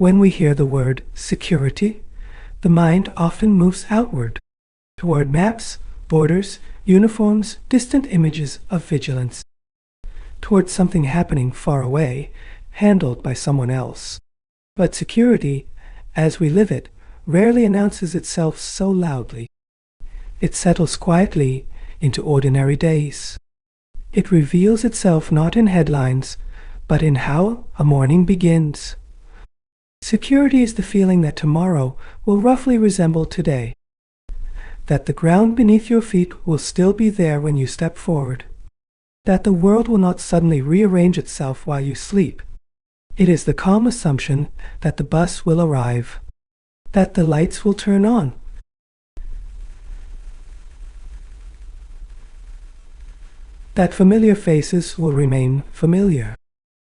When we hear the word security, the mind often moves outward, toward maps, borders, uniforms, distant images of vigilance, toward something happening far away, handled by someone else. But security, as we live it, rarely announces itself so loudly. It settles quietly into ordinary days. It reveals itself not in headlines, but in how a morning begins. Security is the feeling that tomorrow will roughly resemble today, that the ground beneath your feet will still be there when you step forward, that the world will not suddenly rearrange itself while you sleep. It is the calm assumption that the bus will arrive, that the lights will turn on, that familiar faces will remain familiar.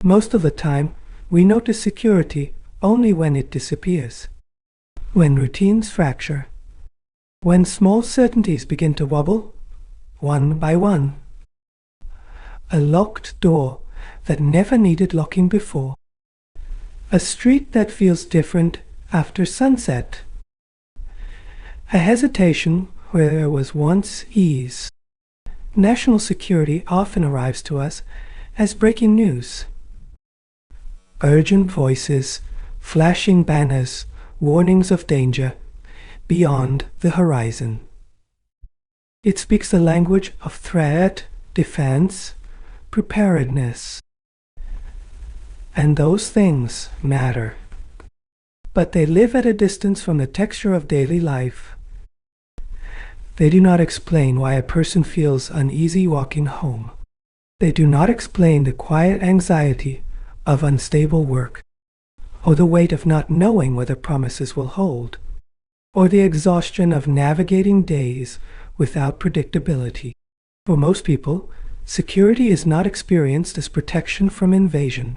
Most of the time, we notice security only when it disappears, when routines fracture, when small certainties begin to wobble, one by one. A locked door that never needed locking before. A street that feels different after sunset. A hesitation where there was once ease. National security often arrives to us as breaking news. Urgent voices, flashing banners, warnings of danger beyond the horizon. It speaks the language of threat, defense, preparedness. And those things matter. But they live at a distance from the texture of daily life. They do not explain why a person feels uneasy walking home. They do not explain the quiet anxiety of unstable work, or the weight of not knowing whether promises will hold, or the exhaustion of navigating days without predictability. For most people, security is not experienced as protection from invasion.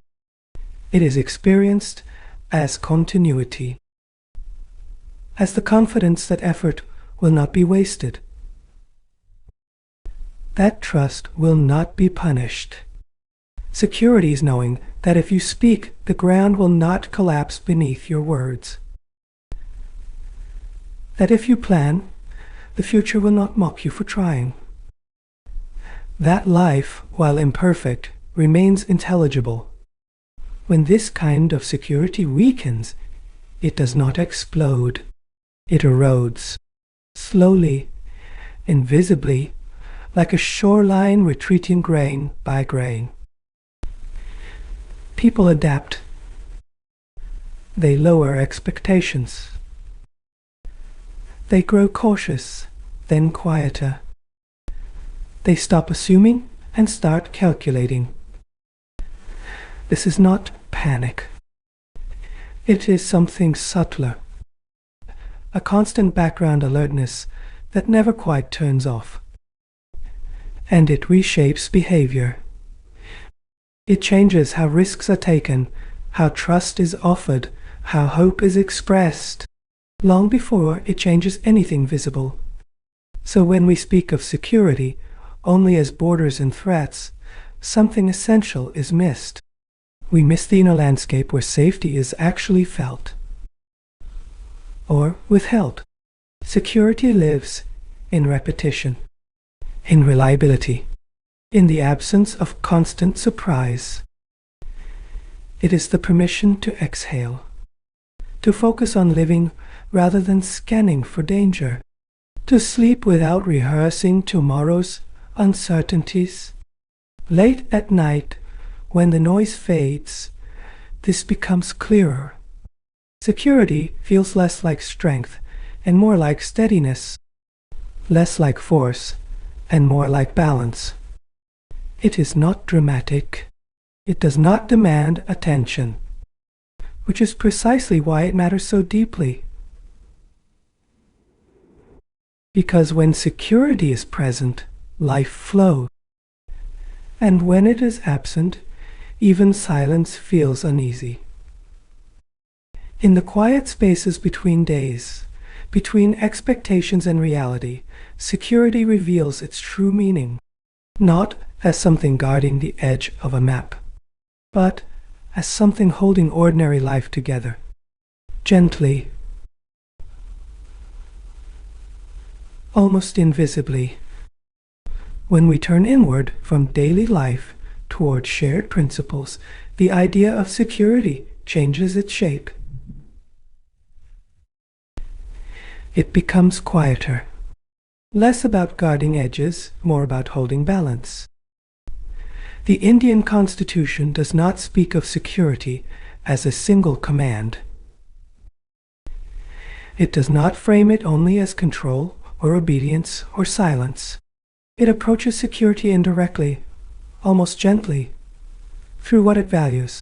It is experienced as continuity, as the confidence that effort will not be wasted, that trust will not be punished. Security is knowing that if you speak, the ground will not collapse beneath your words, that if you plan, the future will not mock you for trying, that life, while imperfect, remains intelligible. When this kind of security weakens, it does not explode. It erodes, slowly, invisibly, like a shoreline retreating grain by grain. People adapt. They lower expectations. They grow cautious, then quieter. They stop assuming and start calculating. This is not panic. It is something subtler, a constant background alertness that never quite turns off. And it reshapes behavior. It changes how risks are taken, how trust is offered, how hope is expressed, long before it changes anything visible. So when we speak of security only as borders and threats, something essential is missed. We miss the inner landscape where safety is actually felt or withheld. Security lives in repetition, in reliability, in the absence of constant surprise. It is the permission to exhale, to focus on living rather than scanning for danger, to sleep without rehearsing tomorrow's uncertainties. Late at night, when the noise fades, this becomes clearer. Security feels less like strength and more like steadiness, less like force and more like balance. It is not dramatic. It does not demand attention, which is precisely why it matters so deeply. Because when security is present, life flows. And when it is absent, even silence feels uneasy. In the quiet spaces between days, between expectations and reality, security reveals its true meaning, not as something guarding the edge of a map, but as something holding ordinary life together. gently, almost invisibly. When we turn inward from daily life toward shared principles, the idea of security changes its shape. It becomes quieter, less about guarding edges, more about holding balance. The Indian Constitution does not speak of security as a single command. It does not frame it only as control or obedience or silence. It approaches security indirectly, almost gently, through what it values.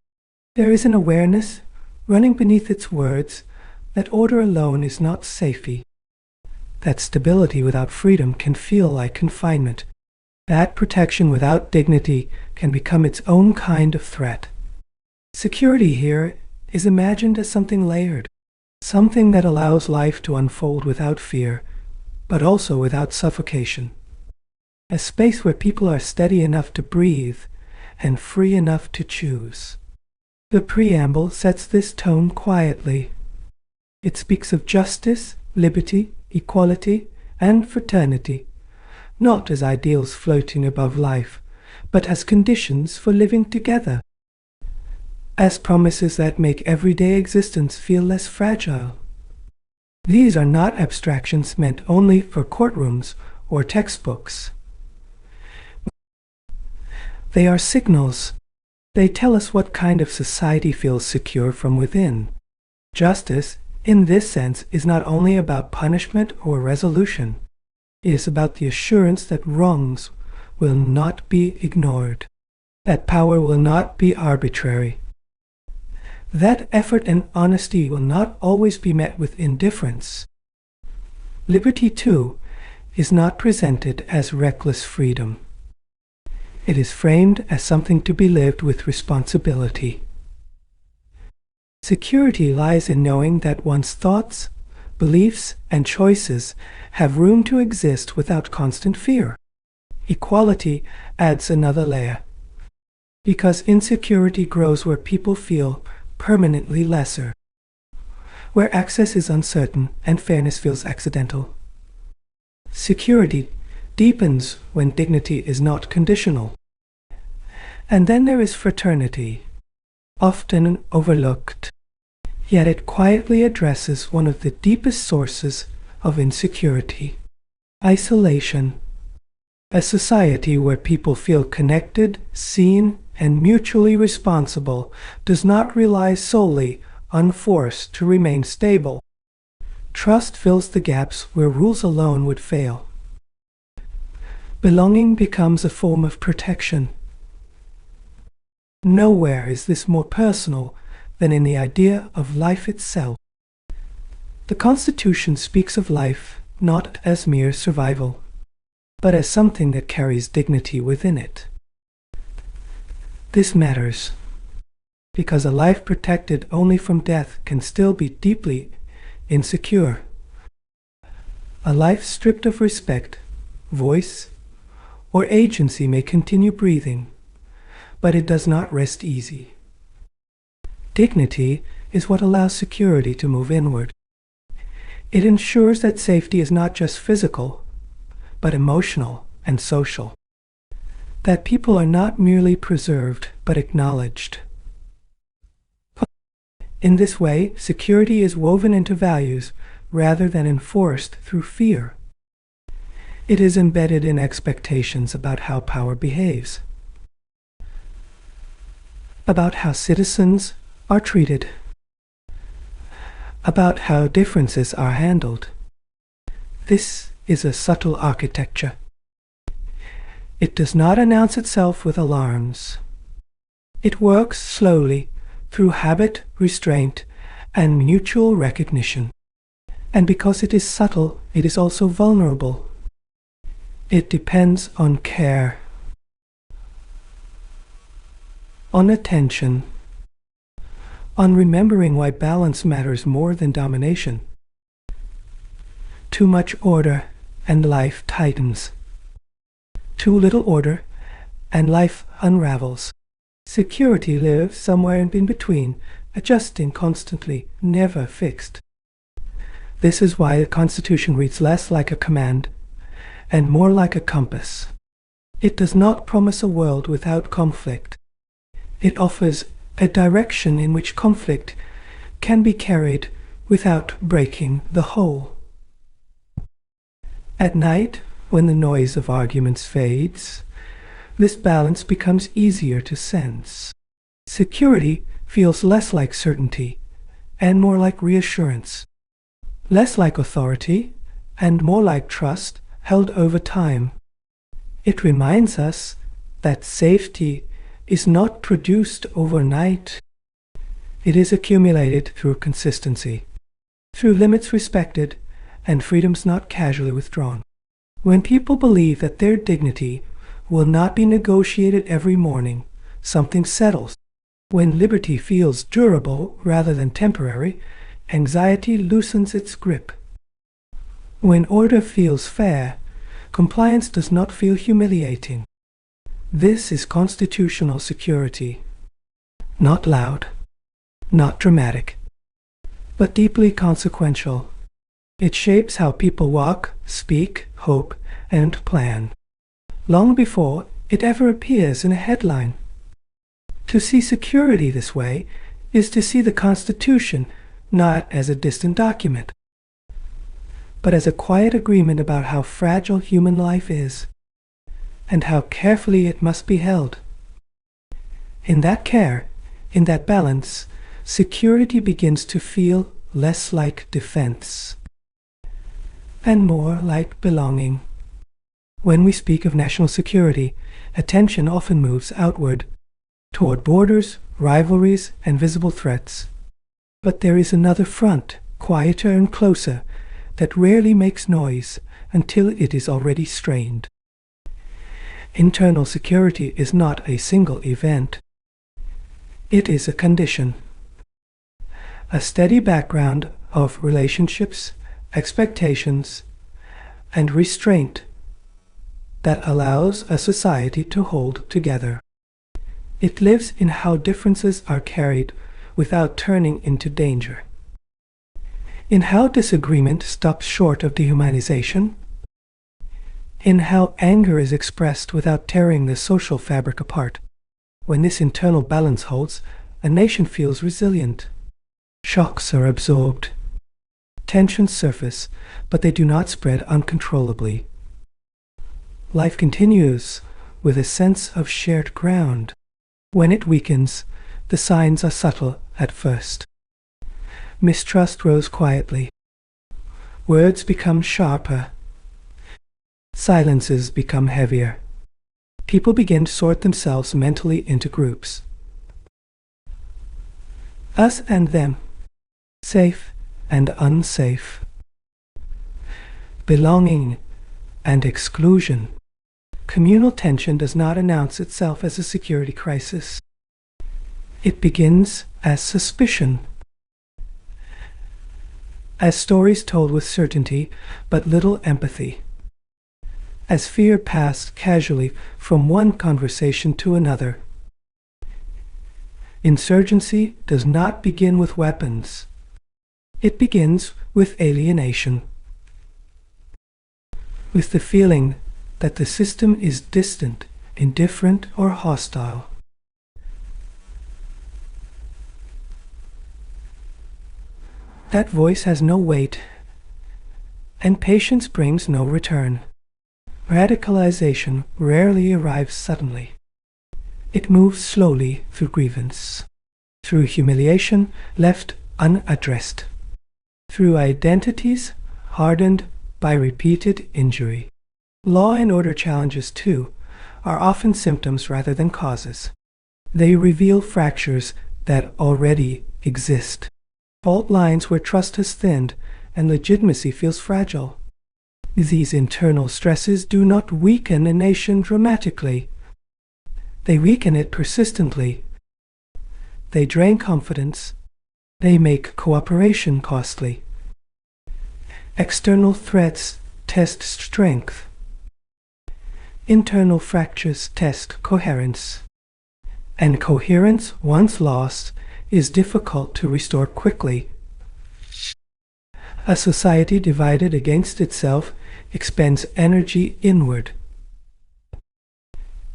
There is an awareness running beneath its words that order alone is not safety, that stability without freedom can feel like confinement, that protection without dignity can become its own kind of threat. Security here is imagined as something layered, something that allows life to unfold without fear, but also without suffocation. A space where people are steady enough to breathe and free enough to choose. The preamble sets this tone quietly. It speaks of justice, liberty, equality, and fraternity, not as ideals floating above life, but as conditions for living together, as promises that make everyday existence feel less fragile. These are not abstractions meant only for courtrooms or textbooks. They are signals. They tell us what kind of society feels secure from within. Justice, in this sense, is not only about punishment or resolution. It is about the assurance that wrongs will not be ignored, that power will not be arbitrary, that effort and honesty will not always be met with indifference. Liberty, too, is not presented as reckless freedom. It is framed as something to be lived with responsibility. Security lies in knowing that one's thoughts, beliefs, and choices have room to exist without constant fear. Equality adds another layer, because insecurity grows where people feel permanently lesser, where access is uncertain and fairness feels accidental. Security deepens when dignity is not conditional. And then there is fraternity, often overlooked, yet it quietly addresses one of the deepest sources of insecurity: isolation. A society where people feel connected, seen, and mutually responsible does not rely solely on force to remain stable. Trust fills the gaps where rules alone would fail. Belonging becomes a form of protection. Nowhere is this more personal than in the idea of life itself. The Constitution speaks of life not as mere survival, but as something that carries dignity within it. This matters, because a life protected only from death can still be deeply insecure. A life stripped of respect, voice, or agency may continue breathing, but it does not rest easy. Dignity is what allows security to move inward. It ensures that safety is not just physical, but emotional and social. That people are not merely preserved, but acknowledged. In this way, security is woven into values rather than enforced through fear. It is embedded in expectations about how power behaves, about how citizens are treated, about how differences are handled. This is a subtle architecture. It does not announce itself with alarms. It works slowly through habit, restraint, and mutual recognition. And because it is subtle, it is also vulnerable. It depends on care, on attention, on remembering why balance matters more than domination. Too much order and life tightens. Too little order and life unravels. Security lives somewhere in between, adjusting constantly, never fixed. This is why the Constitution reads less like a command and more like a compass. It does not promise a world without conflict. It offers a direction in which conflict can be carried without breaking the whole. At night, when the noise of arguments fades, this balance becomes easier to sense. Security feels less like certainty and more like reassurance, less like authority and more like trust held over time. It reminds us that safety is not produced overnight. It is accumulated through consistency, through limits respected and freedoms not casually withdrawn. When people believe that their dignity will not be negotiated every morning, something settles. When liberty feels durable rather than temporary, anxiety loosens its grip. When order feels fair, compliance does not feel humiliating. This is constitutional security. Not loud, not dramatic, but deeply consequential. It shapes how people walk, speak, hope, and plan, long before it ever appears in a headline. To see security this way is to see the Constitution not as a distant document, but as a quiet agreement about how fragile human life is, and how carefully it must be held. In that care, in that balance, security begins to feel less like defense and more like belonging. When we speak of national security, attention often moves outward, toward borders, rivalries, and visible threats. But there is another front, quieter and closer, that rarely makes noise until it is already strained. Internal security is not a single event. It is a condition, a steady background of relationships, expectations, and restraint that allows a society to hold together. It lives in how differences are carried without turning into danger, in how disagreement stops short of dehumanization, in how anger is expressed without tearing the social fabric apart. When this internal balance holds, a nation feels resilient. Shocks are absorbed. Tensions surface, but they do not spread uncontrollably. Life continues with a sense of shared ground. When it weakens, the signs are subtle at first. Mistrust grows quietly. Words become sharper. Silences become heavier. People begin to sort themselves mentally into groups. Us and them. Safe and unsafe. Belonging and exclusion. Communal tension does not announce itself as a security crisis. It begins as suspicion, as stories told with certainty but little empathy, as fear passed casually from one conversation to another. Insurgency does not begin with weapons. It begins with alienation, with the feeling that the system is distant, indifferent, or hostile. That voice has no weight, and patience brings no return. Radicalization rarely arrives suddenly. It moves slowly through grievance, through humiliation left unaddressed, through identities hardened by repeated injury. Law and order challenges, too, are often symptoms rather than causes. They reveal fractures that already exist, fault lines where trust has thinned and legitimacy feels fragile. These internal stresses do not weaken a nation dramatically. They weaken it persistently. They drain confidence. They make cooperation costly. External threats test strength. Internal fractures test coherence. And coherence, once lost, is difficult to restore quickly. A society divided against itself expends energy inward.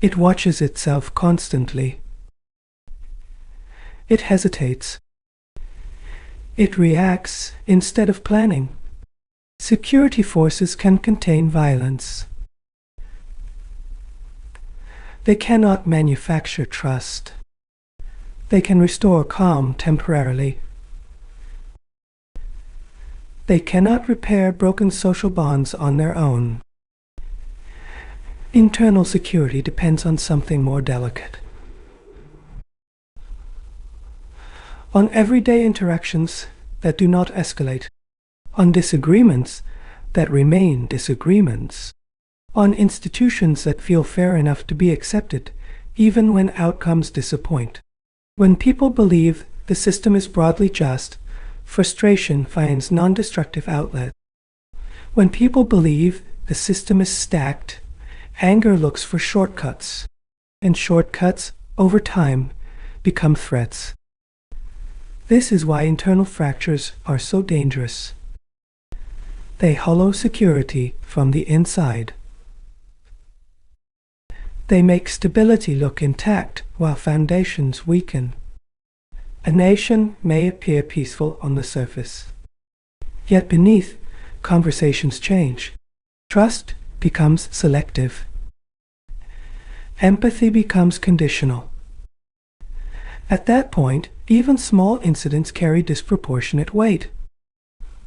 It watches itself constantly. It hesitates. It reacts instead of planning. Security forces can contain violence. They cannot manufacture trust. They can restore calm temporarily. They cannot repair broken social bonds on their own. Internal security depends on something more delicate. On everyday interactions that do not escalate. On disagreements that remain disagreements. On institutions that feel fair enough to be accepted, even when outcomes disappoint. When people believe the system is broadly just, frustration finds non-destructive outlets. When people believe the system is stacked, anger looks for shortcuts, and shortcuts, over time, become threats. This is why internal fractures are so dangerous. They hollow security from the inside. They make stability look intact while foundations weaken. A nation may appear peaceful on the surface. Yet beneath, conversations change. Trust becomes selective. Empathy becomes conditional. At that point, even small incidents carry disproportionate weight.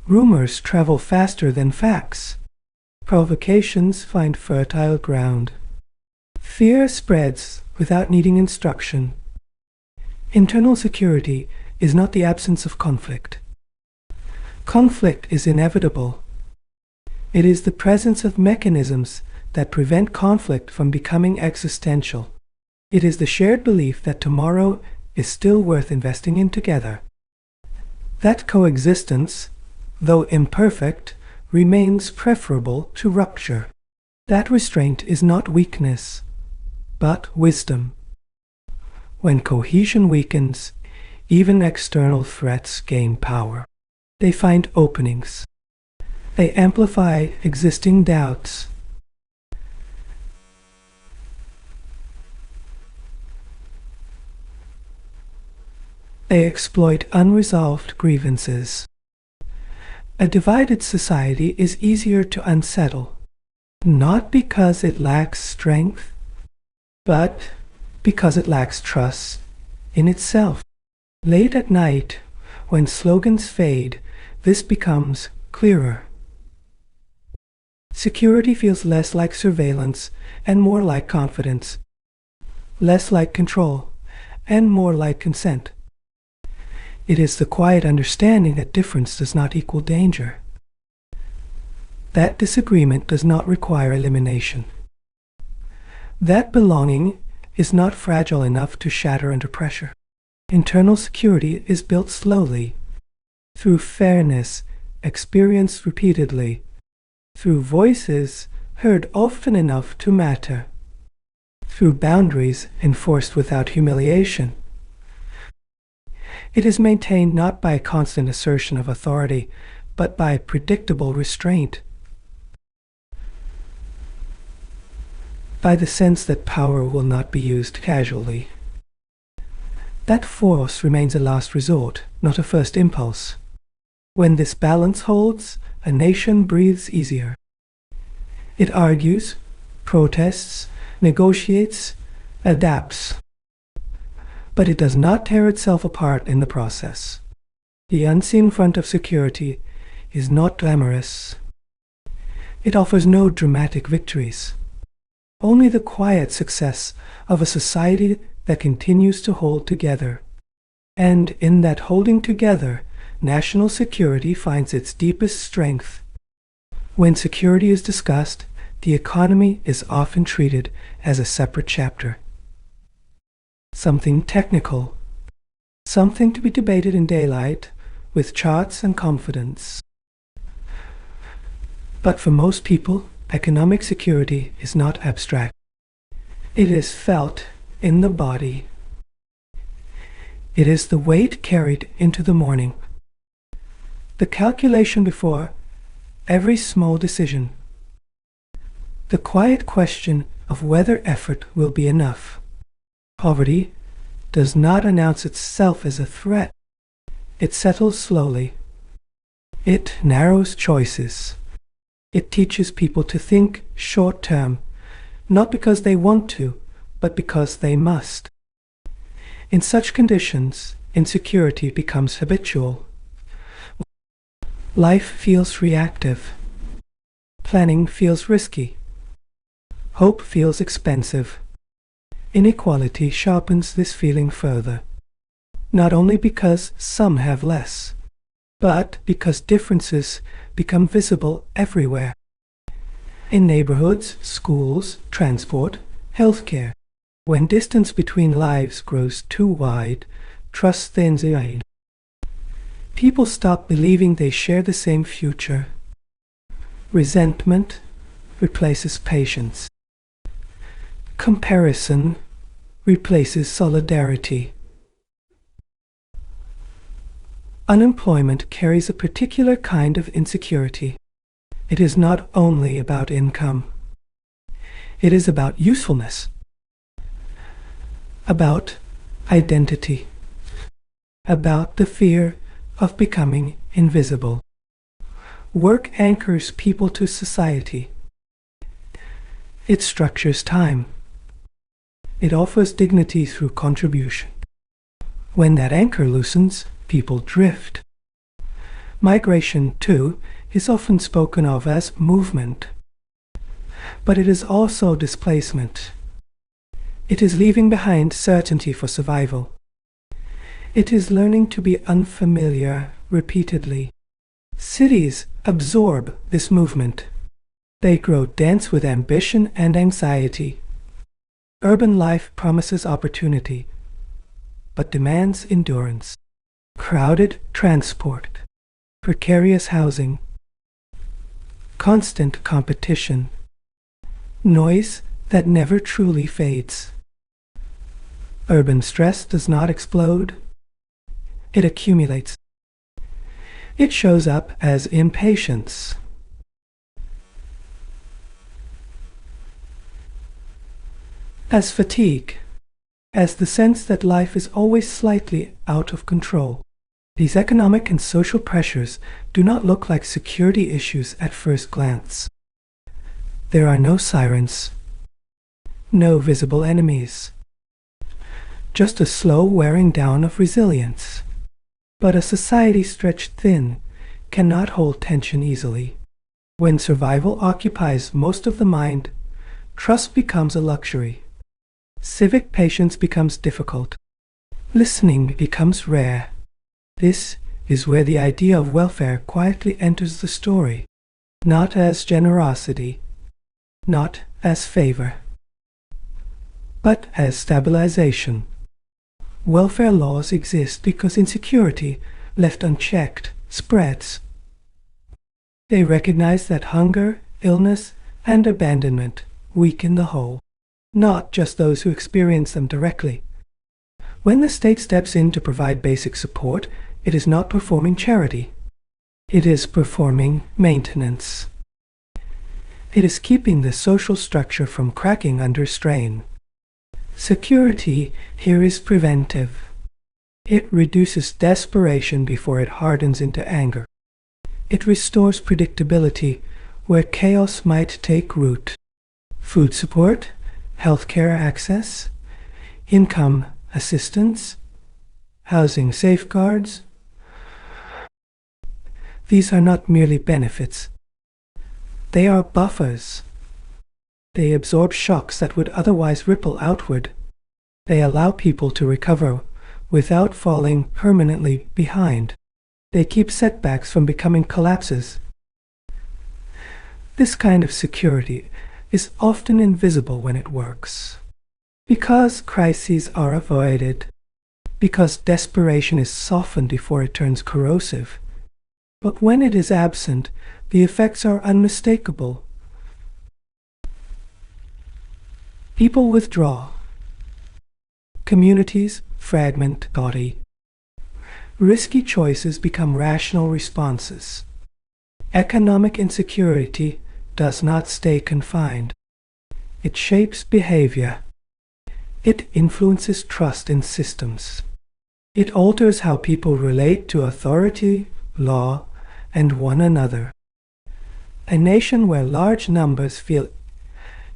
Rumors travel faster than facts. Provocations find fertile ground. Fear spreads without needing instruction. Internal security is not the absence of conflict. Conflict is inevitable. It is the presence of mechanisms that prevent conflict from becoming existential. It is the shared belief that tomorrow is still worth investing in together. That coexistence, though imperfect, remains preferable to rupture. That restraint is not weakness, but wisdom. When cohesion weakens, even external threats gain power. They find openings. They amplify existing doubts. They exploit unresolved grievances. A divided society is easier to unsettle, not because it lacks strength, but because it lacks trust in itself. Late at night, when slogans fade, this becomes clearer. Security feels less like surveillance and more like confidence, less like control and more like consent. It is the quiet understanding that difference does not equal danger. That disagreement does not require elimination. That belonging is not fragile enough to shatter under pressure. Internal security is built slowly, through fairness experienced repeatedly, through voices heard often enough to matter, through boundaries enforced without humiliation. It is maintained not by a constant assertion of authority, but by predictable restraint. By the sense that power will not be used casually. That force remains a last resort, not a first impulse. When this balance holds, a nation breathes easier. It argues, protests, negotiates, adapts. But it does not tear itself apart in the process. The unseen front of security is not glamorous. It offers no dramatic victories. Only the quiet success of a society that continues to hold together. And in that holding together, national security finds its deepest strength. When security is discussed, the economy is often treated as a separate chapter. Something technical. Something to be debated in daylight, with charts and confidence. But for most people, economic security is not abstract. It is felt in the body. It is the weight carried into the morning, the calculation before every small decision, the quiet question of whether effort will be enough. Poverty does not announce itself as a threat. It settles slowly. It narrows choices. It teaches people to think short-term, not because they want to, but because they must. In such conditions, insecurity becomes habitual. Life feels reactive. Planning feels risky. Hope feels expensive. Inequality sharpens this feeling further, not only because some have less, but because differences become visible everywhere. In neighborhoods, schools, transport, healthcare. When distance between lives grows too wide, trust thins away. People stop believing they share the same future. Resentment replaces patience. Comparison replaces solidarity. Unemployment carries a particular kind of insecurity. It is not only about income. It is about usefulness, about identity, about the fear of becoming invisible. Work anchors people to society. It structures time. It offers dignity through contribution. When that anchor loosens, people drift. Migration, too, is often spoken of as movement. But it is also displacement. It is leaving behind certainty for survival. It is learning to be unfamiliar repeatedly. Cities absorb this movement. They grow dense with ambition and anxiety. Urban life promises opportunity, but demands endurance. Crowded transport, precarious housing, constant competition, noise that never truly fades. Urban stress does not explode. It accumulates. It shows up as impatience, as fatigue, as the sense that life is always slightly out of control. These economic and social pressures do not look like security issues at first glance. There are no sirens, no visible enemies, just a slow wearing down of resilience. But a society stretched thin cannot hold tension easily. When survival occupies most of the mind, trust becomes a luxury. Civic patience becomes difficult. Listening becomes rare. This is where the idea of welfare quietly enters the story, not as generosity, not as favor, but as stabilization. Welfare laws exist because insecurity, left unchecked, spreads. They recognize that hunger, illness, and abandonment weaken the whole, not just those who experience them directly. When the state steps in to provide basic support, it is not performing charity. It is performing maintenance. It is keeping the social structure from cracking under strain. Security here is preventive. It reduces desperation before it hardens into anger. It restores predictability where chaos might take root. Food support, healthcare access, income assistance, housing safeguards. These are not merely benefits. They are buffers. They absorb shocks that would otherwise ripple outward. They allow people to recover without falling permanently behind. They keep setbacks from becoming collapses. This kind of security is often invisible when it works. Because crises are avoided. Because desperation is softened before it turns corrosive. But when it is absent, the effects are unmistakable. People withdraw. Communities fragment body. Risky choices become rational responses. Economic insecurity does not stay confined. It shapes behavior. It influences trust in systems. It alters how people relate to authority, law, and one another. A nation where large numbers feel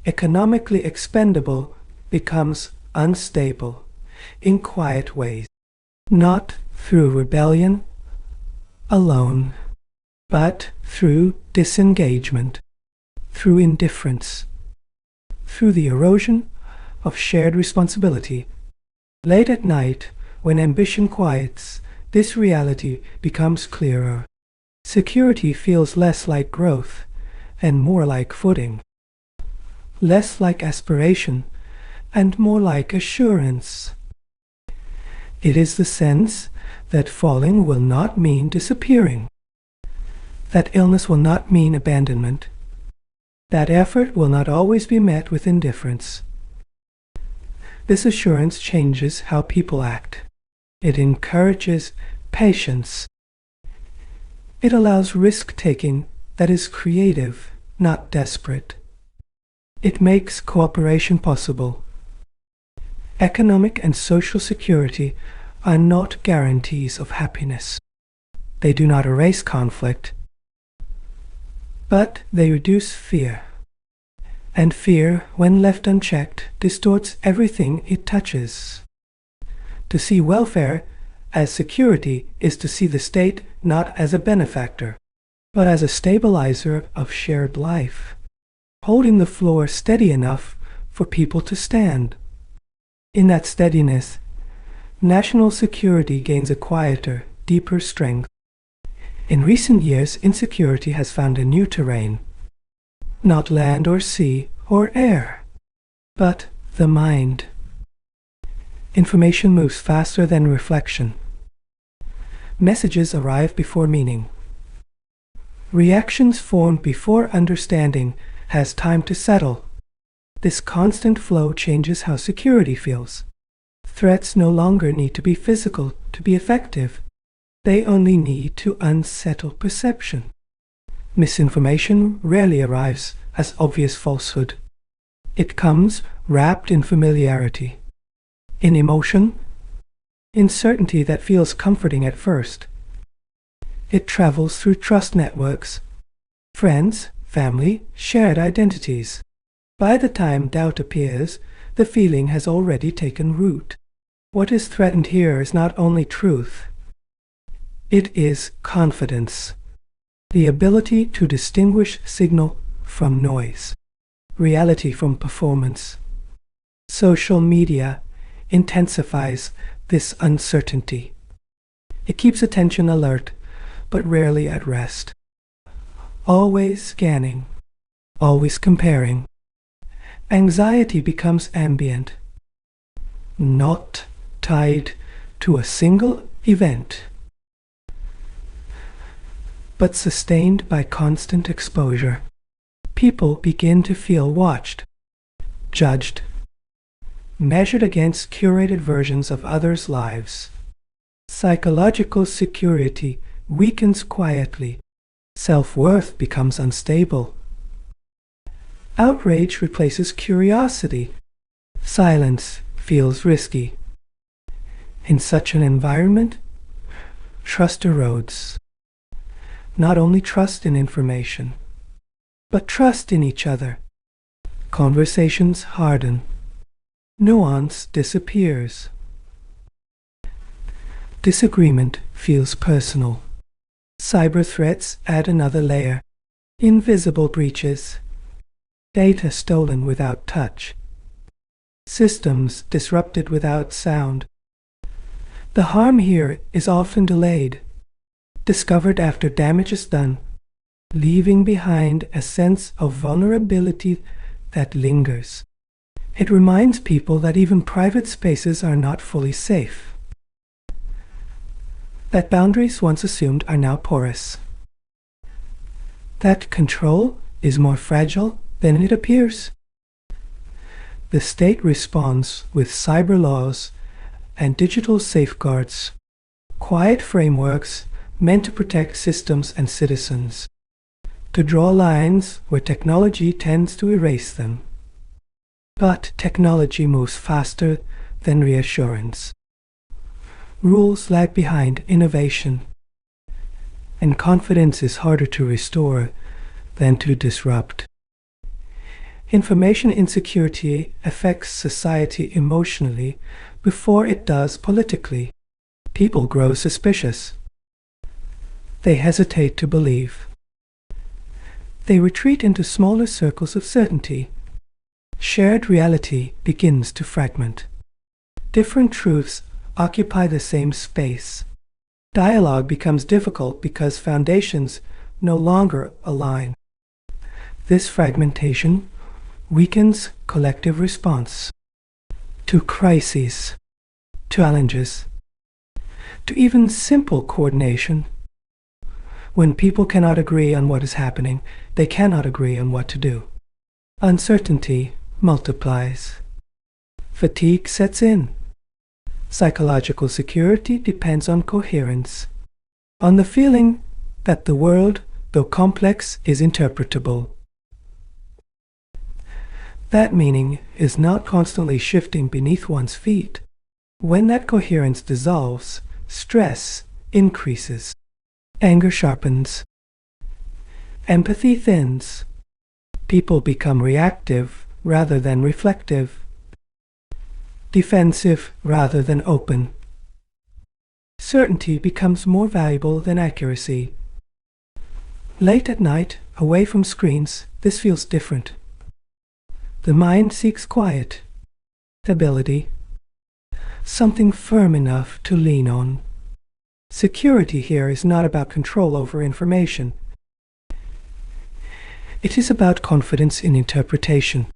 economically expendable becomes unstable in quiet ways, not through rebellion alone, but through disengagement, through indifference, through the erosion of shared responsibility. Late at night, when ambition quiets, this reality becomes clearer. Security feels less like growth and more like footing, less like aspiration and more like assurance. It is the sense that falling will not mean disappearing, that illness will not mean abandonment, that effort will not always be met with indifference. This assurance changes how people act. It encourages patience. It allows risk-taking that is creative, not desperate. It makes cooperation possible. Economic and social security are not guarantees of happiness. They do not erase conflict, but they reduce fear. And fear, when left unchecked, distorts everything it touches. To see welfare as security is to see the state not as a benefactor, but as a stabilizer of shared life, holding the floor steady enough for people to stand. In that steadiness, national security gains a quieter, deeper strength. In recent years, insecurity has found a new terrain. Not land or sea or air, but the mind. Information moves faster than reflection. Messages arrive before meaning. Reactions form before understanding has time to settle. This constant flow changes how security feels. Threats no longer need to be physical to be effective. They only need to unsettle perception. Misinformation rarely arrives as obvious falsehood. It comes wrapped in familiarity, in emotion, in certainty that feels comforting at first. It travels through trust networks, friends, family, shared identities. By the time doubt appears, the feeling has already taken root. What is threatened here is not only truth, it is confidence. The ability to distinguish signal from noise, reality from performance. Social media intensifies this uncertainty. It keeps attention alert, but rarely at rest. Always scanning, always comparing. Anxiety becomes ambient, not tied to a single event, but sustained by constant exposure. People begin to feel watched, judged, measured against curated versions of others' lives. Psychological security weakens quietly. Self-worth becomes unstable. Outrage replaces curiosity. Silence feels risky. In such an environment, trust erodes. Not only trust in information, but trust in each other. Conversations harden. Nuance disappears. Disagreement feels personal. Cyber threats add another layer. Invisible breaches. Data stolen without touch. Systems disrupted without sound. The harm here is often delayed, discovered after damage is done, leaving behind a sense of vulnerability that lingers. It reminds people that even private spaces are not fully safe, that boundaries once assumed are now porous, that control is more fragile than it appears. The state responds with cyber laws and digital safeguards, quiet frameworks meant to protect systems and citizens, to draw lines where technology tends to erase them. But technology moves faster than reassurance. Rules lag behind innovation, and confidence is harder to restore than to disrupt. Information insecurity affects society emotionally before it does politically. People grow suspicious. They hesitate to believe. They retreat into smaller circles of certainty. Shared reality begins to fragment. Different truths occupy the same space. Dialogue becomes difficult because foundations no longer align. This fragmentation weakens collective response to crises, challenges, to even simple coordination. When people cannot agree on what is happening, they cannot agree on what to do. Uncertainty multiplies. Fatigue sets in. Psychological security depends on coherence, on the feeling that the world, though complex, is interpretable. That meaning is not constantly shifting beneath one's feet. When that coherence dissolves, stress increases, anger sharpens, empathy thins, people become reactive rather than reflective, defensive rather than open. Certainty becomes more valuable than accuracy. Late at night, away from screens, this feels different. The mind seeks quiet, stability, something firm enough to lean on. Security here is not about control over information. It is about confidence in interpretation.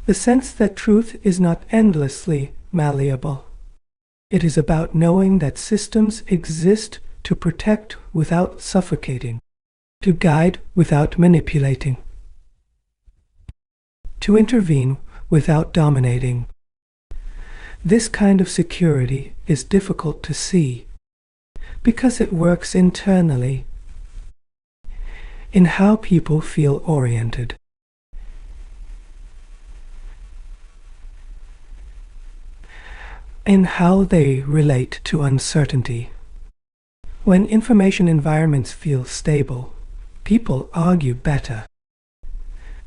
The sense that truth is not endlessly malleable. It is about knowing that systems exist to protect without suffocating, to guide without manipulating, to intervene without dominating. This kind of security is difficult to see because it works internally, in how people feel oriented. In how they relate to uncertainty. When information environments feel stable, people argue better.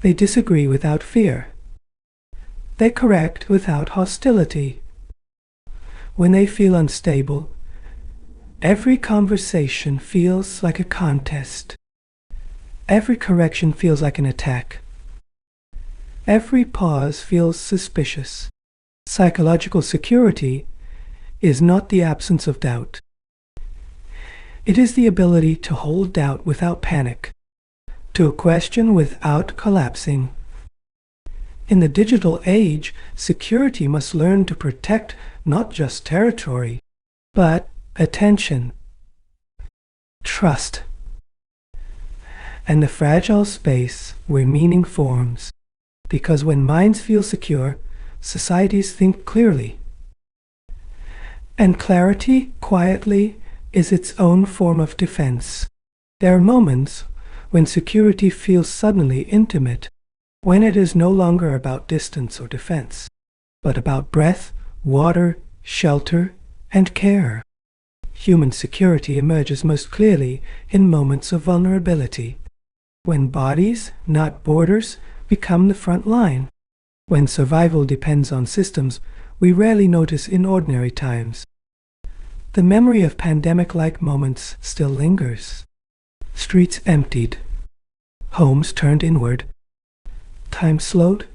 They disagree without fear. They correct without hostility. When they feel unstable, every conversation feels like a contest. Every correction feels like an attack. Every pause feels suspicious. Psychological security is not the absence of doubt. It is the ability to hold doubt without panic, to question without collapsing. In the digital age, security must learn to protect not just territory, but attention, trust, and the fragile space where meaning forms. Because when minds feel secure, societies think clearly. And clarity, quietly, is its own form of defense. There are moments when security feels suddenly intimate, when it is no longer about distance or defense, but about breath, water, shelter, and care. Human security emerges most clearly in moments of vulnerability, when bodies, not borders, become the front line. When survival depends on systems we rarely notice in ordinary times. The memory of pandemic-like moments still lingers. Streets emptied, homes turned inward. Time slowed,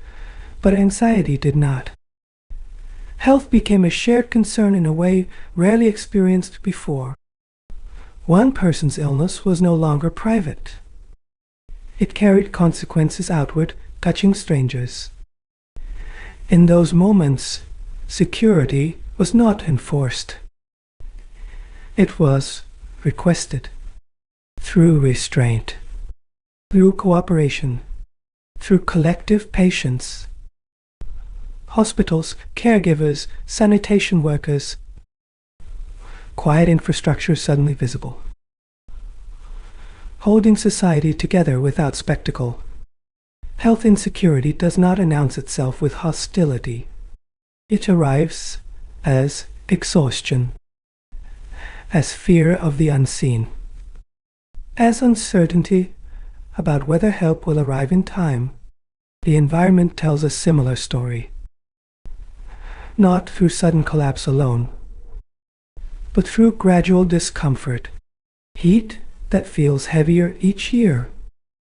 but anxiety did not. Health became a shared concern in a way rarely experienced before. One person's illness was no longer private. It carried consequences outward, touching strangers. In those moments, security was not enforced. It was requested through restraint, through cooperation, through collective patience. Hospitals, caregivers, sanitation workers, quiet infrastructure suddenly visible, holding society together without spectacle. Health insecurity does not announce itself with hostility. It arrives as exhaustion, as fear of the unseen, as uncertainty about whether help will arrive in time. The environment tells a similar story, not through sudden collapse alone, but through gradual discomfort, heat that feels heavier each year,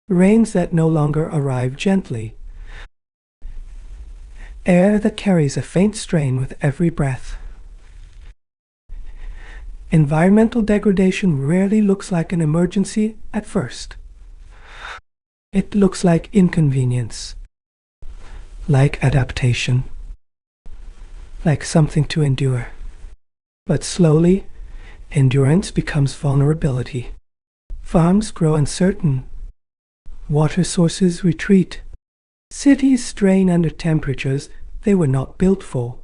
rains that no longer arrive gently, air that carries a faint strain with every breath. Environmental degradation rarely looks like an emergency at first. It looks like inconvenience, like adaptation, like something to endure. But slowly, endurance becomes vulnerability. Farms grow uncertain. Water sources retreat. Cities strain under temperatures they were not built for.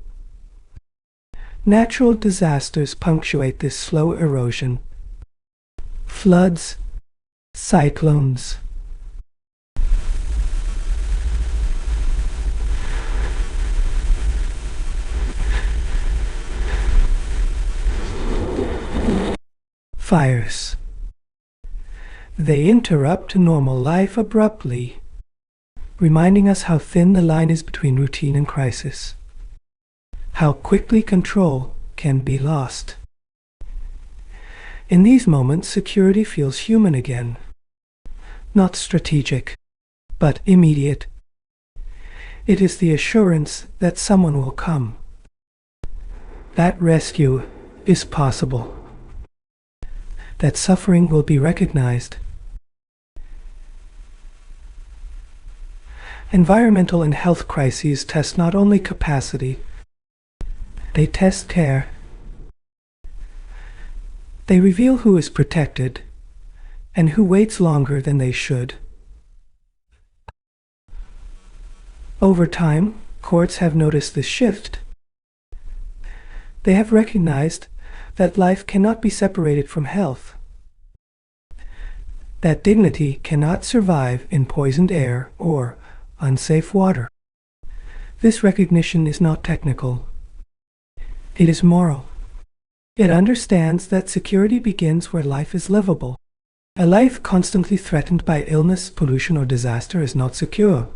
Natural disasters punctuate this slow erosion. Floods, cyclones, fires. They interrupt normal life abruptly, reminding us how thin the line is between routine and crisis, how quickly control can be lost. In these moments, security feels human again, not strategic, but immediate. It is the assurance that someone will come, that rescue is possible, that suffering will be recognized. Environmental and health crises test not only capacity, they test care. They reveal who is protected and who waits longer than they should. Over time, courts have noticed this shift. They have recognized that life cannot be separated from health, that dignity cannot survive in poisoned air or unsafe water. This recognition is not technical. It is moral. It understands that security begins where life is livable. A life constantly threatened by illness, pollution, or disaster is not secure,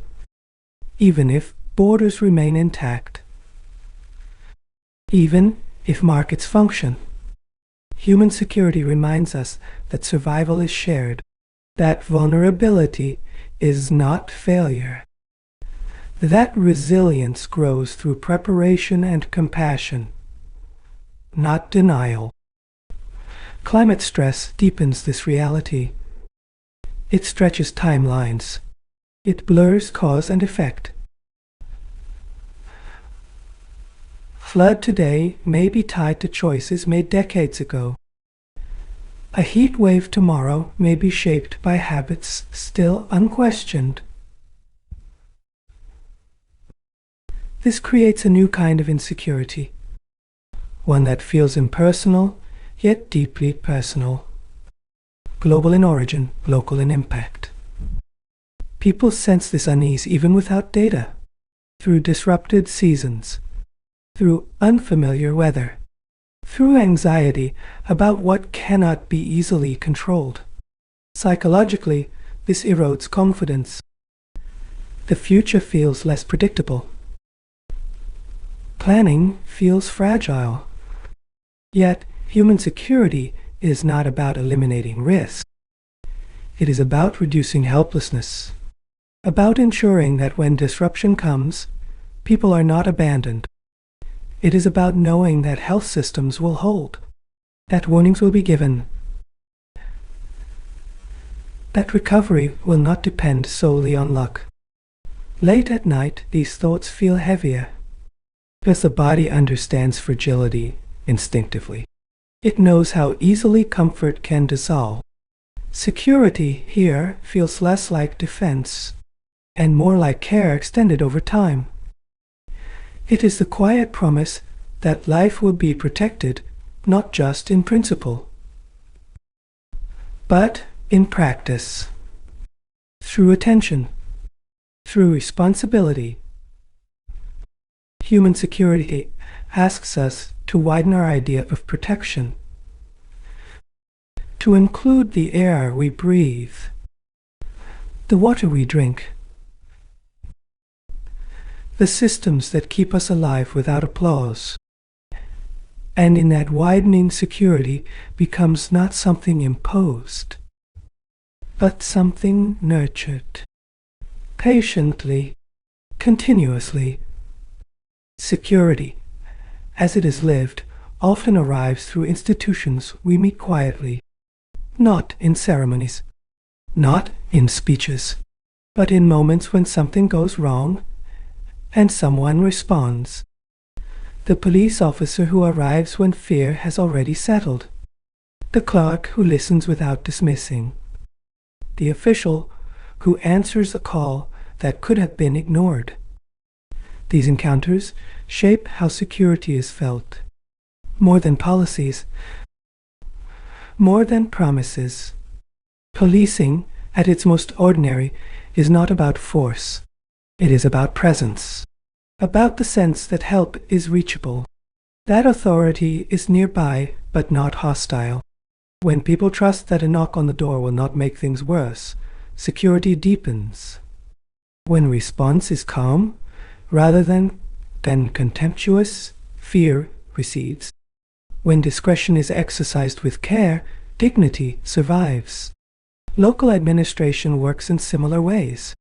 even if borders remain intact, even if markets function. Human security reminds us that survival is shared, that vulnerability is not failure, that resilience grows through preparation and compassion, not denial. Climate stress deepens this reality. It stretches timelines. It blurs cause and effect. Flood today may be tied to choices made decades ago. A heat wave tomorrow may be shaped by habits still unquestioned. This creates a new kind of insecurity, one that feels impersonal, yet deeply personal. Global in origin, local in impact. People sense this unease even without data, through disrupted seasons, through unfamiliar weather, through anxiety about what cannot be easily controlled. Psychologically, this erodes confidence. The future feels less predictable. Planning feels fragile. Yet, human security is not about eliminating risk. It is about reducing helplessness, about ensuring that when disruption comes, people are not abandoned. It is about knowing that health systems will hold, that warnings will be given, that recovery will not depend solely on luck. Late at night, these thoughts feel heavier, because the body understands fragility instinctively. It knows how easily comfort can dissolve. Security here feels less like defense and more like care extended over time. It is the quiet promise that life will be protected not just in principle, but in practice, through attention, through responsibility. Human security asks us to widen our idea of protection, to include the air we breathe, the water we drink, the systems that keep us alive without applause. And in that widening, security becomes not something imposed, but something nurtured, patiently, continuously. Security, as it is lived, often arrives through institutions we meet quietly, not in ceremonies, not in speeches, but in moments when something goes wrong and someone responds. The police officer who arrives when fear has already settled, the clerk who listens without dismissing, the official who answers a call that could have been ignored. These encounters shape how security is felt, more than policies, more than promises. Policing, at its most ordinary, is not about force. It is about presence, about the sense that help is reachable, that authority is nearby but not hostile. When people trust that a knock on the door will not make things worse, security deepens. When response is calm, rather than contemptuous, fear recedes. When discretion is exercised with care, dignity survives. Local administration works in similar ways,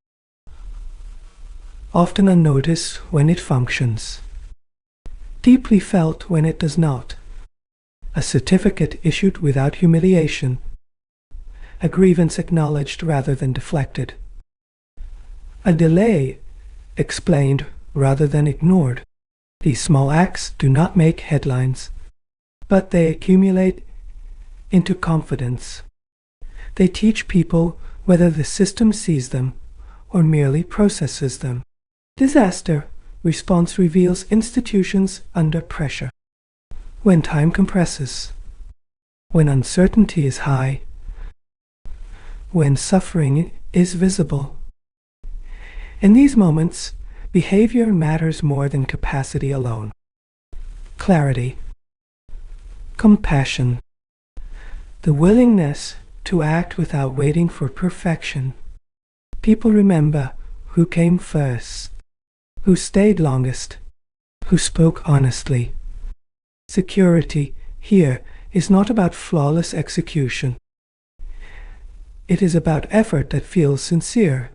often unnoticed when it functions, deeply felt when it does not. A certificate issued without humiliation, a grievance acknowledged rather than deflected, a delay explained rather than ignored. These small acts do not make headlines, but they accumulate into confidence. They teach people whether the system sees them or merely processes them. Disaster response reveals institutions under pressure. When time compresses, when uncertainty is high, when suffering is visible. In these moments, behavior matters more than capacity alone. Clarity, compassion, the willingness to act without waiting for perfection. People remember who came first, who stayed longest, who spoke honestly. Security here is not about flawless execution. It is about effort that feels sincere,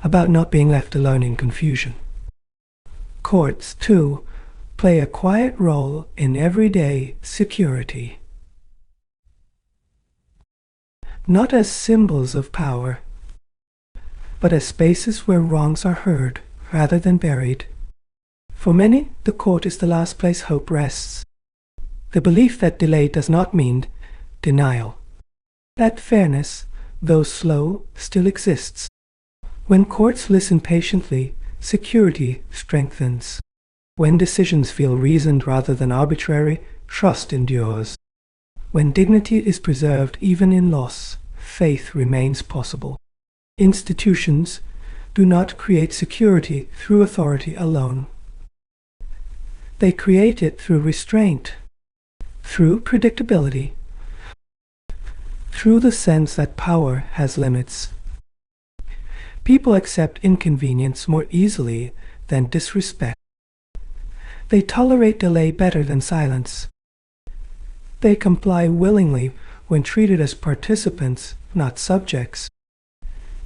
about not being left alone in confusion. Courts, too, play a quiet role in everyday security. Not as symbols of power, but as spaces where wrongs are heard rather than buried. For many, the court is the last place hope rests. The belief that delay does not mean denial, that fairness, though slow, still exists. When courts listen patiently, security strengthens. When decisions feel reasoned rather than arbitrary, trust endures. When dignity is preserved even in loss, faith remains possible. Institutions do not create security through authority alone. They create it through restraint, through predictability, through the sense that power has limits. People accept inconvenience more easily than disrespect. They tolerate delay better than silence. They comply willingly when treated as participants, not subjects.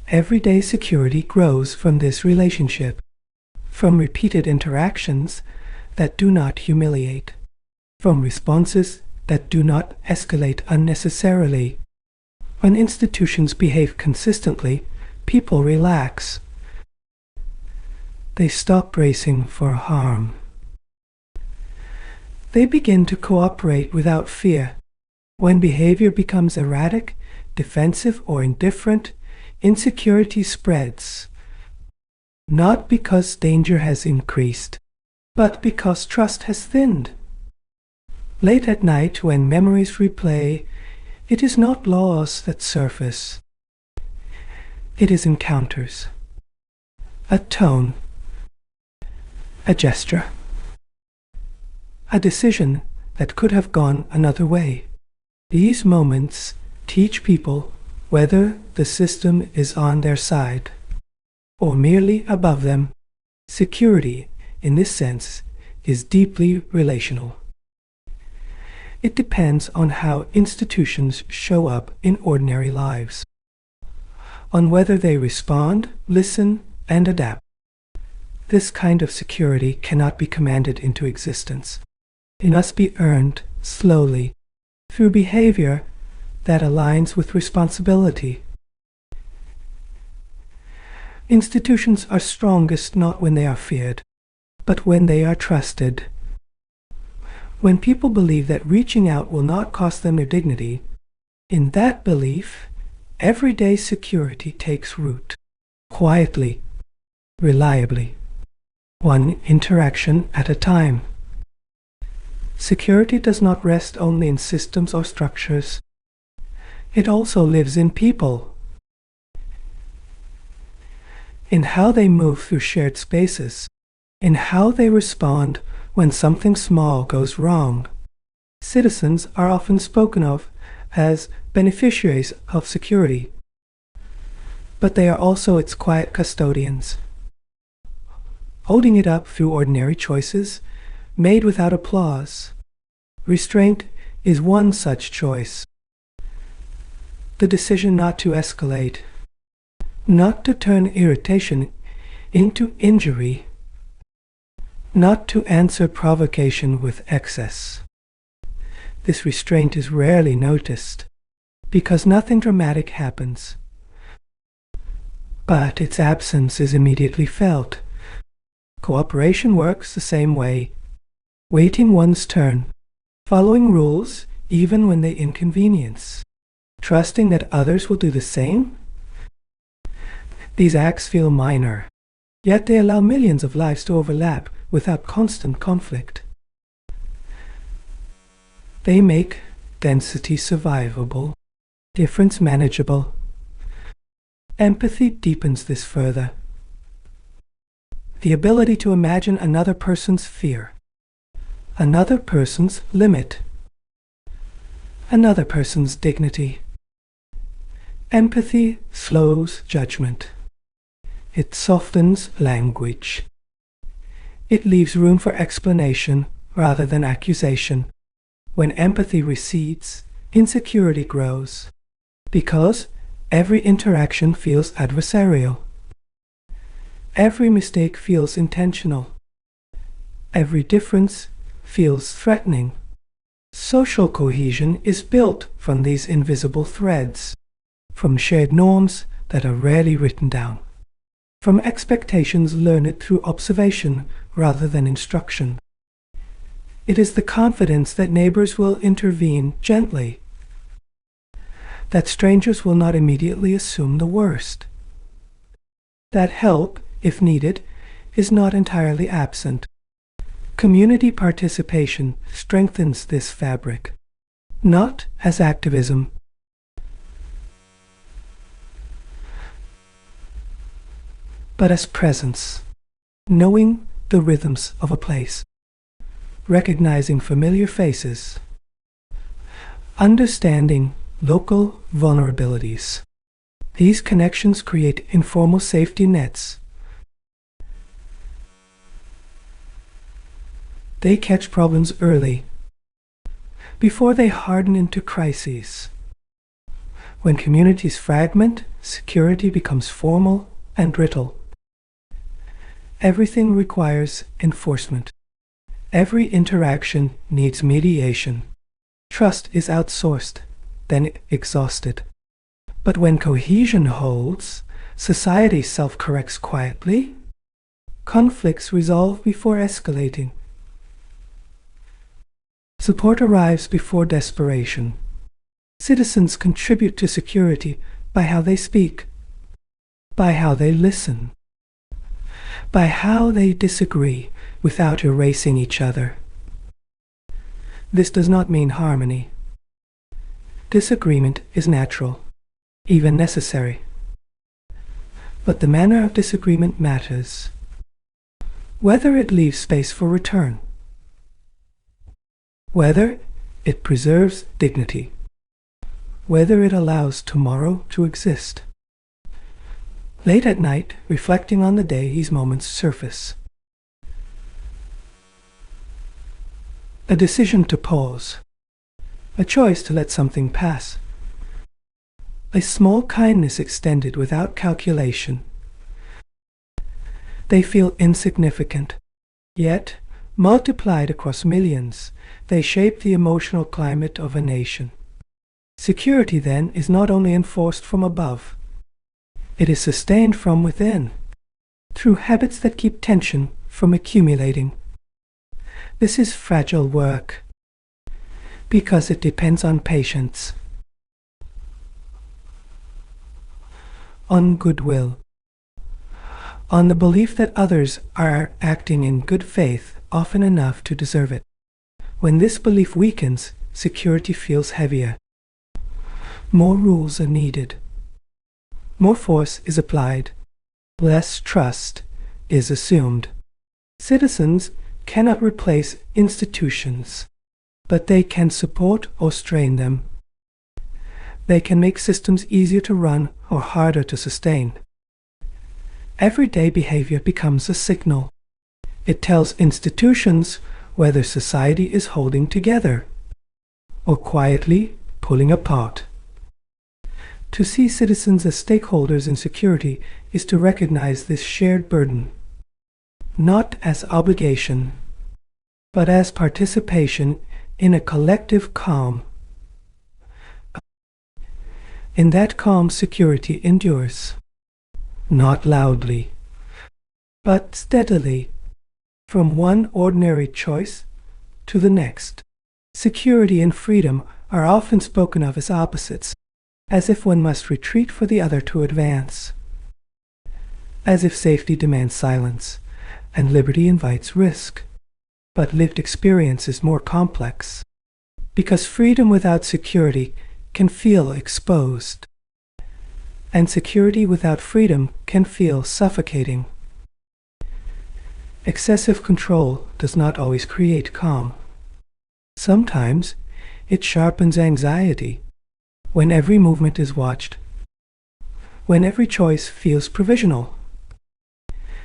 Everyday security grows from this relationship, from repeated interactions that do not humiliate, from responses that do not escalate unnecessarily. When institutions behave consistently, people relax. They stop bracing for harm. They begin to cooperate without fear. When behavior becomes erratic, defensive, or indifferent, insecurity spreads, not because danger has increased, but because trust has thinned. Late at night, when memories replay, it is not laws that surface. It is encounters. A tone. A gesture. A decision that could have gone another way. These moments teach people whether the system is on their side or merely above them. Security, in this sense, is deeply relational. It depends on how institutions show up in ordinary lives, on whether they respond, listen, and adapt. This kind of security cannot be commanded into existence. It must be earned slowly through behavior that aligns with responsibility. Institutions are strongest not when they are feared, but when they are trusted. When people believe that reaching out will not cost them their dignity, in that belief, everyday security takes root, quietly, reliably, one interaction at a time. Security does not rest only in systems or structures. It also lives in people, in how they move through shared spaces, in how they respond when something small goes wrong. Citizens are often spoken of as beneficiaries of security, but they are also its quiet custodians, holding it up through ordinary choices made without applause. Restraint is one such choice. The decision not to escalate, not to turn irritation into injury, not to answer provocation with excess. This restraint is rarely noticed, because nothing dramatic happens. But its absence is immediately felt. Cooperation works the same way. Waiting one's turn, following rules even when they inconvenience, trusting that others will do the same. These acts feel minor, yet they allow millions of lives to overlap without constant conflict. They make density survivable, difference manageable. Empathy deepens this further. The ability to imagine another person's fear, another person's limit, another person's dignity. Empathy slows judgment. It softens language. It leaves room for explanation rather than accusation. When empathy recedes, insecurity grows, because every interaction feels adversarial. Every mistake feels intentional. Every difference feels threatening. Social cohesion is built from these invisible threads, from shared norms that are rarely written down, from expectations learned through observation rather than instruction. It is the confidence that neighbors will intervene gently, that strangers will not immediately assume the worst, that help, if needed, is not entirely absent. Community participation strengthens this fabric, not as activism, but as presence, knowing the rhythms of a place, recognizing familiar faces, understanding local vulnerabilities. These connections create informal safety nets. They catch problems early, before they harden into crises. When communities fragment, security becomes formal and brittle. Everything requires enforcement. Every interaction needs mediation. Trust is outsourced, then exhausted. But when cohesion holds, society self-corrects quietly. Conflicts resolve before escalating. Support arrives before desperation. Citizens contribute to security by how they speak, by how they listen, by how they disagree without erasing each other. This does not mean harmony. Disagreement is natural, even necessary. But the manner of disagreement matters. Whether it leaves space for return, whether it preserves dignity, whether it allows tomorrow to exist. Late at night, reflecting on the day, these moments surface. A decision to pause, a choice to let something pass, a small kindness extended without calculation. They feel insignificant, yet, multiplied across millions, they shape the emotional climate of a nation. Security, then, is not only enforced from above, it is sustained from within, through habits that keep tension from accumulating. This is fragile work, because it depends on patience, on goodwill, on the belief that others are acting in good faith often enough to deserve it. When this belief weakens, security feels heavier. More rules are needed. More force is applied. Less trust is assumed. Citizens cannot replace institutions, but they can support or strain them. They can make systems easier to run or harder to sustain. Everyday behavior becomes a signal. It tells institutions whether society is holding together or quietly pulling apart. To see citizens as stakeholders in security is to recognize this shared burden, not as obligation, but as participation in a collective calm. In that calm, security endures, not loudly, but steadily, from one ordinary choice to the next. Security and freedom are often spoken of as opposites, as if one must retreat for the other to advance, as if safety demands silence and liberty invites risk. But lived experience is more complex, because freedom without security can feel exposed, and security without freedom can feel suffocating. Excessive control does not always create calm. Sometimes it sharpens anxiety, when every movement is watched, when every choice feels provisional.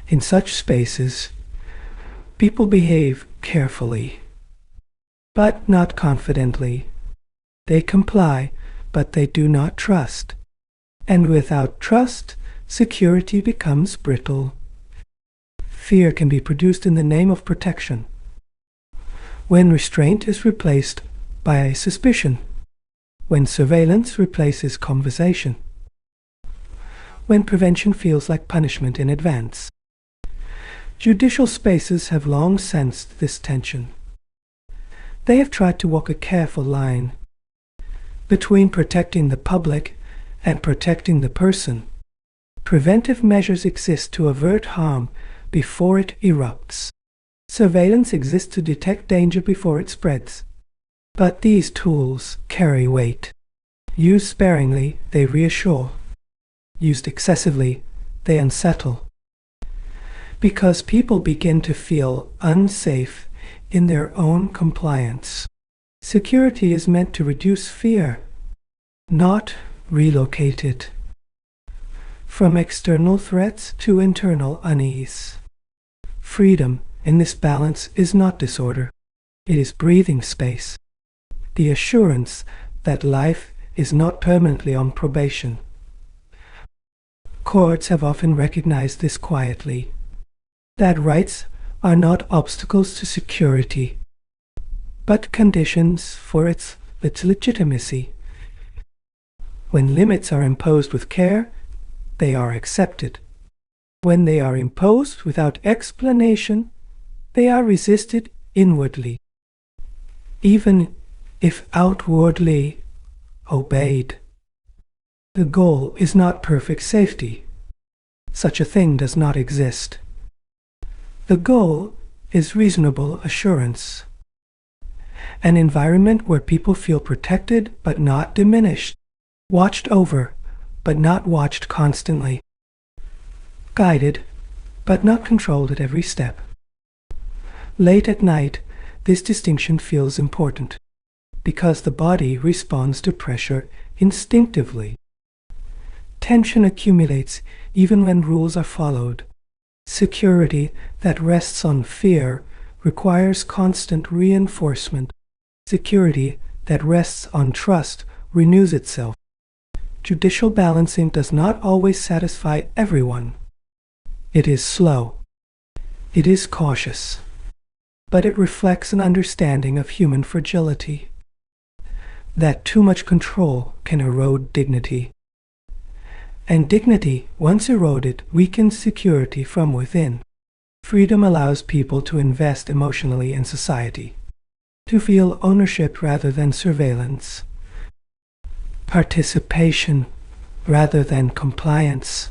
In such spaces, people behave carefully, but not confidently. They comply, but they do not trust. And without trust, security becomes brittle. Fear can be produced in the name of protection, when restraint is replaced by suspicion, when surveillance replaces conversation, when prevention feels like punishment in advance. Judicial spaces have long sensed this tension. They have tried to walk a careful line between protecting the public and protecting the person. Preventive measures exist to avert harm before it erupts. Surveillance exists to detect danger before it spreads. But these tools carry weight. Used sparingly, they reassure. Used excessively, they unsettle. Because people begin to feel unsafe in their own compliance. Security is meant to reduce fear, not relocate it. From external threats to internal unease. Freedom in this balance is not disorder. It is breathing space. The assurance that life is not permanently on probation. Courts have often recognized this quietly, that rights are not obstacles to security, but conditions for its legitimacy. When limits are imposed with care, they are accepted. When they are imposed without explanation, they are resisted inwardly, even if outwardly obeyed. The goal is not perfect safety. Such a thing does not exist. The goal is reasonable assurance. An environment where people feel protected but not diminished, watched over but not watched constantly, guided but not controlled at every step. Late at night, this distinction feels important because the body responds to pressure instinctively. Tension accumulates even when rules are followed. Security that rests on fear requires constant reinforcement. Security that rests on trust renews itself. Judicial balancing does not always satisfy everyone. It is slow. It is cautious. But it reflects an understanding of human fragility. That too much control can erode dignity. And dignity, once eroded, weakens security from within. Freedom allows people to invest emotionally in society, to feel ownership rather than surveillance, participation rather than compliance.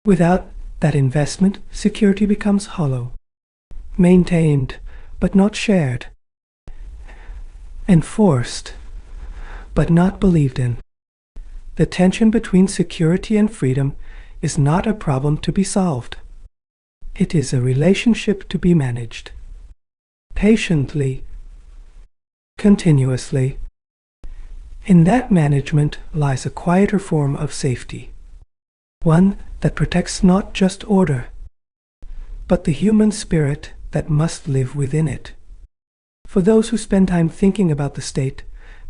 Without that investment, security becomes hollow, maintained but not shared, enforced but not believed in. The tension between security and freedom is not a problem to be solved. It is a relationship to be managed. Patiently, continuously. In that management lies a quieter form of safety. One that protects not just order, but the human spirit that must live within it. For those who spend time thinking about the state,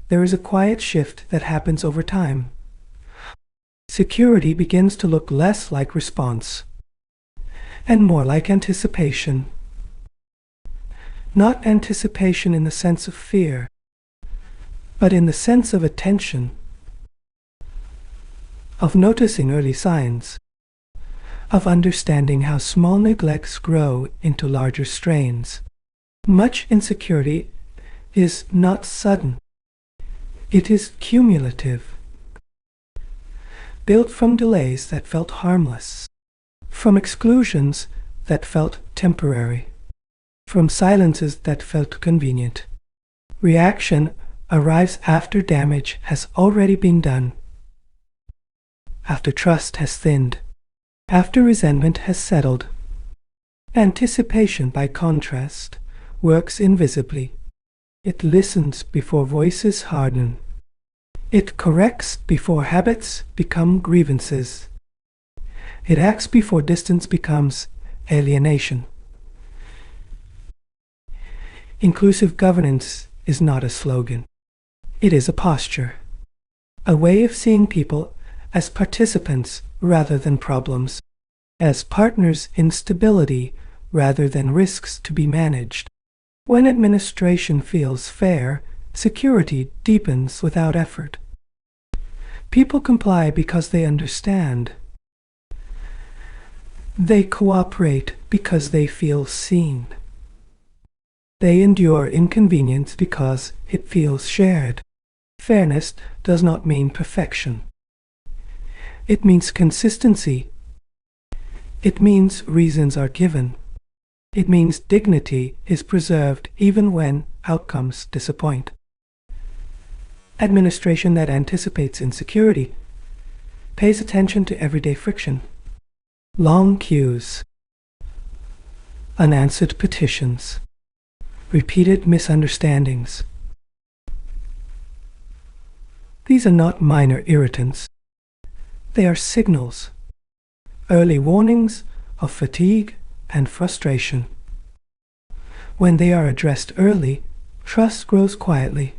there is a quiet shift that happens over time. Security begins to look less like response and more like anticipation. Not anticipation in the sense of fear, but in the sense of attention, of noticing early signs, of understanding how small neglects grow into larger strains. Much insecurity is not sudden. It is cumulative, built from delays that felt harmless, from exclusions that felt temporary, from silences that felt convenient. Reaction arrives after damage has already been done, after trust has thinned, after resentment has settled. Anticipation, by contrast, works invisibly. It listens before voices harden. It corrects before habits become grievances. It acts before distance becomes alienation. Inclusive governance is not a slogan. It is a posture, a way of seeing people as participants rather than problems, as partners in stability rather than risks to be managed. When administration feels fair, security deepens without effort. People comply because they understand. They cooperate because they feel seen. They endure inconvenience because it feels shared. Fairness does not mean perfection. It means consistency. It means reasons are given. It means dignity is preserved even when outcomes disappoint. Administration that anticipates insecurity pays attention to everyday friction. Long queues, unanswered petitions, repeated misunderstandings. These are not minor irritants. They are signals, early warnings of fatigue and frustration. When they are addressed early, trust grows quietly.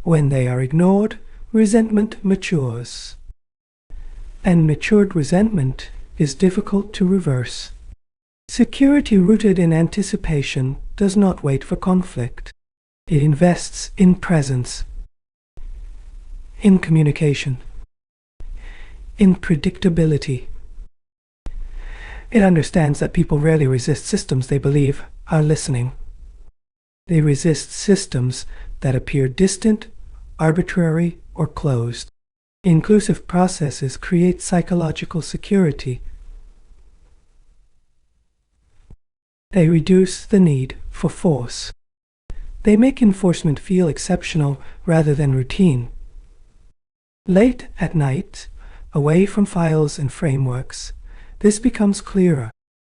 When they are ignored, resentment matures. And matured resentment is difficult to reverse. Security rooted in anticipation does not wait for conflict. It invests in presence, in communication, in predictability. It understands that people rarely resist systems they believe are listening. They resist systems that appear distant, arbitrary, or closed. Inclusive processes create psychological security. They reduce the need for force. They make enforcement feel exceptional rather than routine. Late at night, away from files and frameworks, this becomes clearer.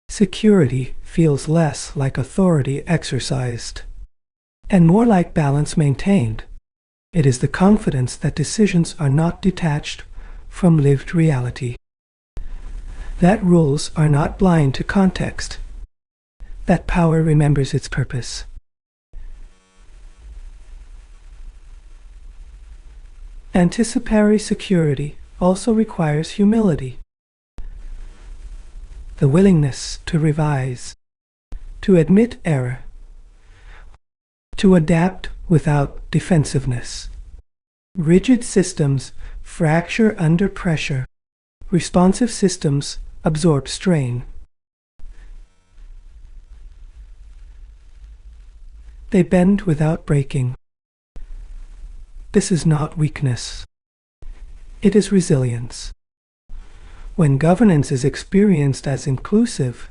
Security feels less like authority exercised, and more like balance maintained. It is the confidence that decisions are not detached from lived reality, that rules are not blind to context, that power remembers its purpose. Anticipatory security also requires humility, the willingness to revise, to admit error, to adapt without defensiveness. Rigid systems fracture under pressure. Responsive systems absorb strain. They bend without breaking. This is not weakness. It is resilience. When governance is experienced as inclusive,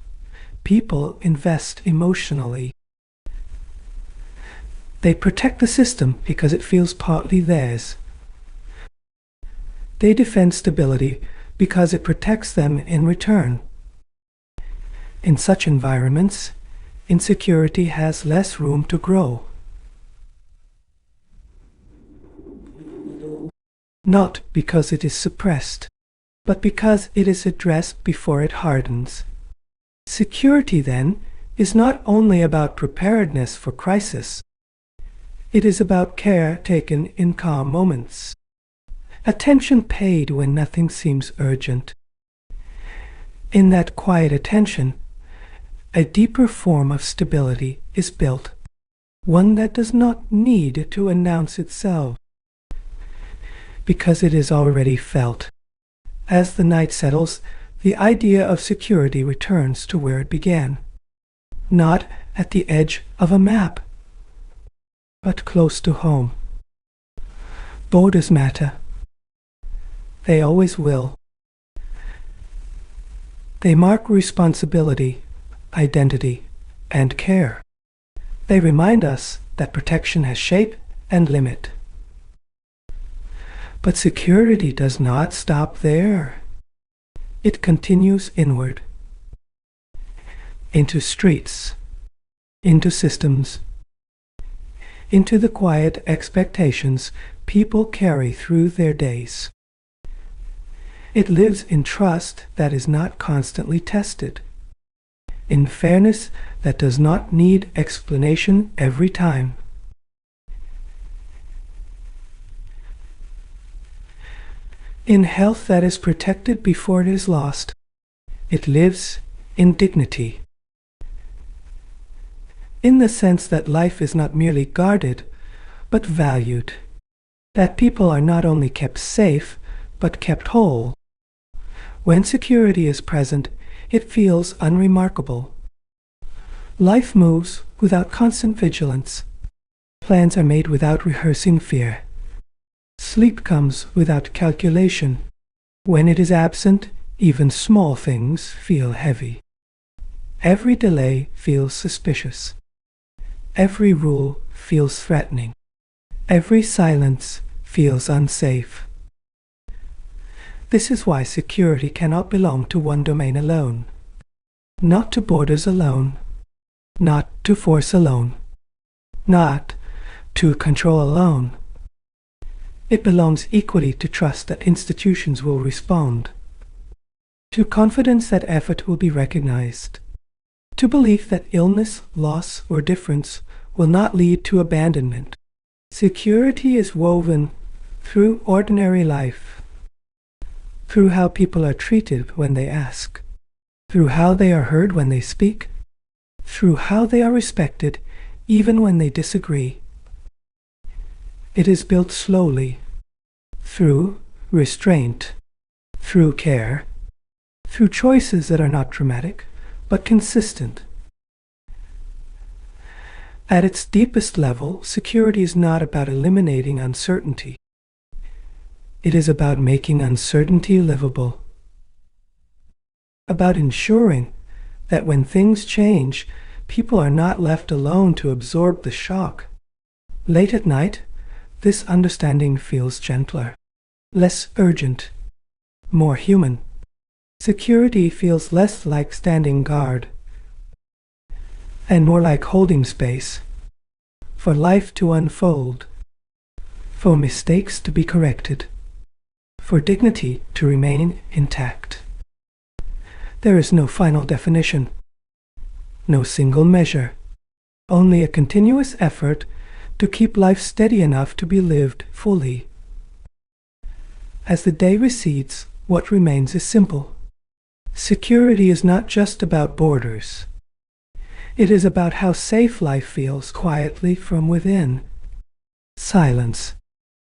people invest emotionally. They protect the system because it feels partly theirs. They defend stability because it protects them in return. In such environments, insecurity has less room to grow. Not because it is suppressed, but because it is addressed before it hardens. Security, then, is not only about preparedness for crisis. It is about care taken in calm moments, attention paid when nothing seems urgent. In that quiet attention, a deeper form of stability is built, one that does not need to announce itself, because it is already felt. As the night settles, the idea of security returns to where it began, not at the edge of a map, but close to home. Borders matter. They always will. They mark responsibility, identity, and care. They remind us that protection has shape and limit. But security does not stop there. It continues inward, into streets, into systems, into the quiet expectations people carry through their days. It lives in trust that is not constantly tested, in fairness that does not need explanation every time. In health that is protected before it is lost. It lives in dignity, in the sense that life is not merely guarded, but valued, that people are not only kept safe, but kept whole. When security is present, it feels unremarkable. Life moves without constant vigilance. Plans are made without rehearsing fear. Sleep comes without calculation. When it is absent, even small things feel heavy. Every delay feels suspicious. Every rule feels threatening. Every silence feels unsafe. This is why security cannot belong to one domain alone. Not to borders alone. Not to force alone. Not to control alone. It belongs equally to trust that institutions will respond, to confidence that effort will be recognized, to belief that illness, loss, or difference will not lead to abandonment. Security is woven through ordinary life, through how people are treated when they ask, through how they are heard when they speak, through how they are respected even when they disagree. It is built slowly, through restraint, through care, through choices that are not dramatic, but consistent. At its deepest level, security is not about eliminating uncertainty. It is about making uncertainty livable, about ensuring that when things change, people are not left alone to absorb the shock. Late at night, this understanding feels gentler, less urgent, more human. Security feels less like standing guard and more like holding space for life to unfold, for mistakes to be corrected, for dignity to remain intact. There is no final definition, no single measure, only a continuous effort to keep life steady enough to be lived fully. As the day recedes, what remains is simple. Security is not just about borders. It is about how safe life feels quietly from within. Silence,